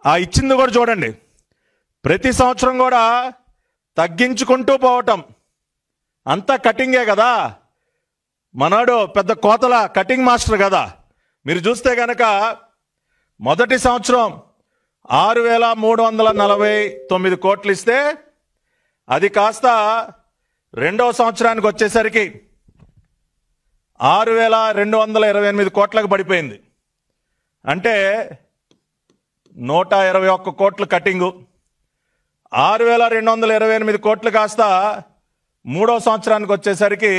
ఆ ఇచ్చింది కూడా చూడండి, ప్రతి సంవత్సరం కూడా తగ్గించుకుంటూ పోవటం, అంతా కటింగే కదా. మనోడు పెద్ద కోతల కటింగ్ మాస్టర్ కదా. మీరు చూస్తే కనుక మొదటి సంవత్సరం 6,349 కోట్లు ఇస్తే అది కాస్త రెండవ సంవత్సరానికి వచ్చేసరికి 6,228 కోట్లకు పడిపోయింది. అంటే 121 కోట్లు కటింగు. 6,228 కోట్లు కాస్త మూడో సంవత్సరానికి వచ్చేసరికి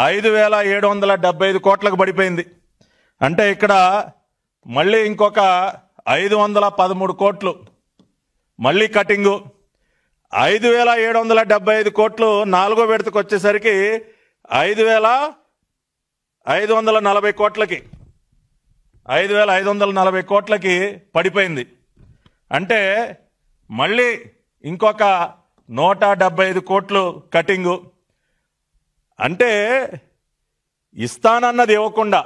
5,775 కోట్లకు పడిపోయింది. అంటే ఇక్కడ మళ్ళీ ఇంకొక 513 కోట్లు మళ్ళీ కటింగు. 5,775 కోట్లు నాలుగో విడతకు వచ్చేసరికి 5,540 కోట్లకి 5,540 కోట్లకి పడిపోయింది. అంటే మళ్ళీ ఇంకొక 175 కోట్లు కటింగు. అంటే ఇస్తానన్నది ఇవ్వకుండా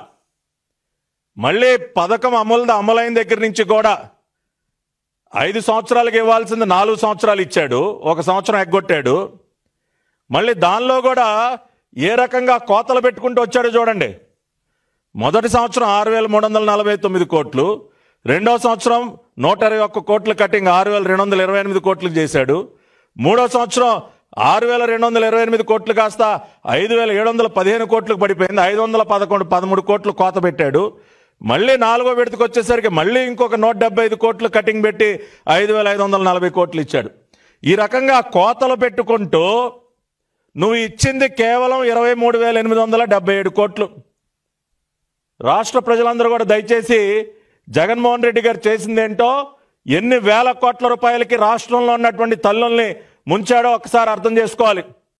మళ్ళీ పథకం అమలైన దగ్గర నుంచి కూడా 5 సంవత్సరాలకు ఇవ్వాల్సింది 4 సంవత్సరాలు ఇచ్చాడు, 1 సంవత్సరం ఎగ్గొట్టాడు. మళ్ళీ దానిలో కూడా ఏ రకంగా కోతలు పెట్టుకుంటూ వచ్చాడో చూడండి. మొదటి సంవత్సరం 6,349 కోట్లు, రెండవ సంవత్సరం 121 కోట్ల కటింగ్ 6,228 కోట్లకు చేశాడు. మూడో సంవత్సరం 6,228 కోట్లు కాస్త 5,715 కోట్లకు పడిపోయింది. 513 కోట్లు కోత పెట్టాడు. మళ్ళీ నాలుగో విడతకు వచ్చేసరికి మళ్ళీ ఇంకొక 175 కోట్లు కటింగ్ పెట్టి 5,540 కోట్లు ఇచ్చాడు. ఈ రకంగా కోతలు పెట్టుకుంటూ నువ్వు ఇచ్చింది కేవలం 23,877 కోట్లు. రాష్ట్ర ప్రజలందరూ కూడా దయచేసి జగన్మోహన్ రెడ్డి గారు చేసిందేంటో, ఎన్ని వేల కోట్ల రూపాయలకి రాష్ట్రంలో ఉన్నటువంటి తల్లుల్ని ముంచాడో ఒకసారి అర్థం చేసుకోవాలి.